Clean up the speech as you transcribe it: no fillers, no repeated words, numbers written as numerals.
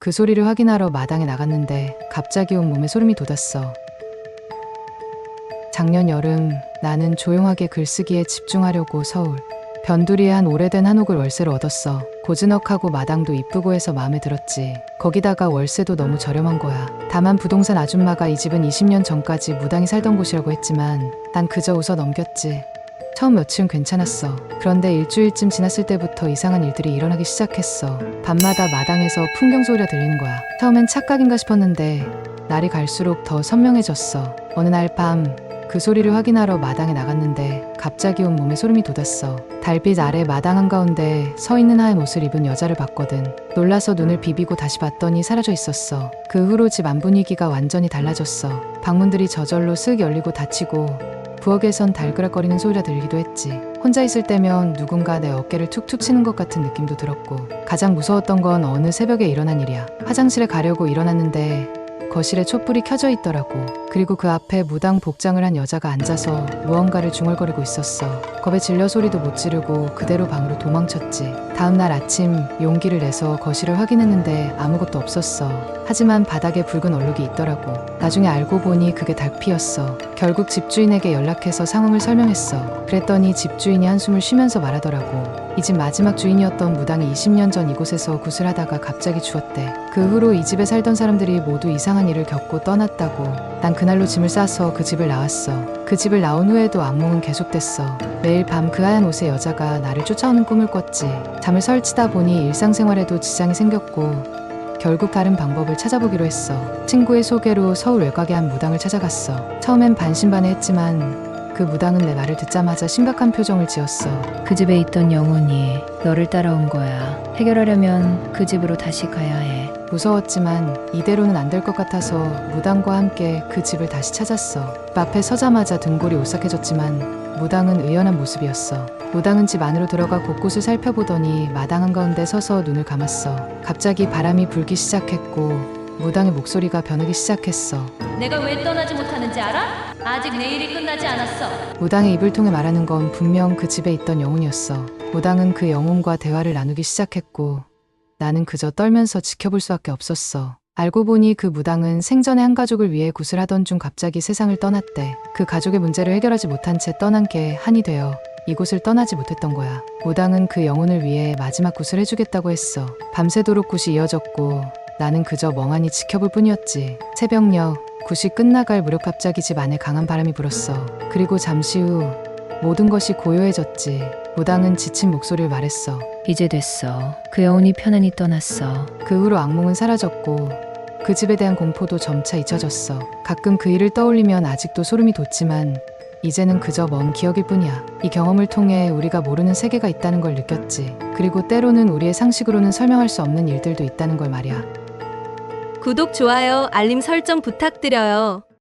그 소리를 확인하러 마당에 나갔는데 갑자기 온몸에 소름이 돋았어. 작년 여름 나는 조용하게 글쓰기에 집중하려고 서울 변두리에 한 오래된 한옥을 월세로 얻었어. 고즈넉하고 마당도 이쁘고 해서 마음에 들었지. 거기다가 월세도 너무 저렴한 거야. 다만 부동산 아줌마가 이 집은 20년 전까지 무당이 살던 곳이라고 했지만 난 그저 웃어 넘겼지. 처음 며칠은 괜찮았어. 그런데 일주일쯤 지났을 때부터 이상한 일들이 일어나기 시작했어. 밤마다 마당에서 풍경 소리가 들리는 거야. 처음엔 착각인가 싶었는데 날이 갈수록 더 선명해졌어. 어느 날 밤 그 소리를 확인하러 마당에 나갔는데 갑자기 온몸에 소름이 돋았어. 달빛 아래 마당 한가운데 서 있는 하얀 옷을 입은 여자를 봤거든. 놀라서 눈을 비비고 다시 봤더니 사라져 있었어. 그 후로 집 안 분위기가 완전히 달라졌어. 방문들이 저절로 쓱 열리고 닫히고 부엌에선 달그락거리는 소리가 들리기도 했지. 혼자 있을 때면 누군가 내 어깨를 툭툭 치는 것 같은 느낌도 들었고 가장 무서웠던 건 어느 새벽에 일어난 일이야. 화장실에 가려고 일어났는데 거실에 촛불이 켜져 있더라고. 그리고 그 앞에 무당 복장을 한 여자가 앉아서 무언가를 중얼거리고 있었어. 겁에 질려 소리도 못 지르고 그대로 방으로 도망쳤지. 다음날 아침 용기를 내서 거실을 확인했는데 아무것도 없었어. 하지만 바닥에 붉은 얼룩이 있더라고. 나중에 알고 보니 그게 닭피였어. 결국 집주인에게 연락해서 상황을 설명했어. 그랬더니 집주인이 한숨을 쉬면서 말하더라고. 이 집 마지막 주인이었던 무당이 20년 전 이곳에서 굿을 하다가 갑자기 죽었대. 그 후로 이 집에 살던 사람들이 모두 이상한 일을 겪고 떠났다고. 난 그날로 짐을 싸서 그 집을 나왔어. 그 집을 나온 후에도 악몽은 계속됐어. 매일 밤 그 하얀 옷의 여자가 나를 쫓아오는 꿈을 꿨지. 잠을 설치다 보니 일상생활에도 지장이 생겼고 결국 다른 방법을 찾아보기로 했어. 친구의 소개로 서울 외곽의 한 무당을 찾아갔어. 처음엔 반신반의했지만 그 무당은 내 말을 듣자마자 심각한 표정을 지었어. 그 집에 있던 영혼이 너를 따라온 거야. 해결하려면 그 집으로 다시 가야 해. 무서웠지만 이대로는 안 될 것 같아서 무당과 함께 그 집을 다시 찾았어. 집 앞에 서자마자 등골이 오싹해졌지만 무당은 의연한 모습이었어. 무당은 집 안으로 들어가 곳곳을 살펴보더니 마당 한가운데 서서 눈을 감았어. 갑자기 바람이 불기 시작했고 무당의 목소리가 변하기 시작했어. 내가 왜 떠나지 못하는지 알아? 아직 내일이 끝나지 않았어. 무당의 입을 통해 말하는 건 분명 그 집에 있던 영혼이었어. 무당은 그 영혼과 대화를 나누기 시작했고 나는 그저 떨면서 지켜볼 수밖에 없었어. 알고 보니 그 무당은 생전에 한 가족을 위해 굿을 하던 중 갑자기 세상을 떠났대. 그 가족의 문제를 해결하지 못한 채 떠난 게 한이 되어 이곳을 떠나지 못했던 거야. 무당은 그 영혼을 위해 마지막 굿을 해주겠다고 했어. 밤새도록 굿이 이어졌고 나는 그저 멍하니 지켜볼 뿐이었지. 새벽녘 굿이 끝나갈 무렵 갑자기 집 안에 강한 바람이 불었어. 그리고 잠시 후 모든 것이 고요해졌지. 무당은 지친 목소리를 말했어. 이제 됐어. 그 영혼이 편안히 떠났어. 그 후로 악몽은 사라졌고 그 집에 대한 공포도 점차 잊혀졌어. 가끔 그 일을 떠올리면 아직도 소름이 돋지만 이제는 그저 먼 기억일 뿐이야. 이 경험을 통해 우리가 모르는 세계가 있다는 걸 느꼈지. 그리고 때로는 우리의 상식으로는 설명할 수 없는 일들도 있다는 걸 말이야. 구독, 좋아요, 알림 설정 부탁드려요.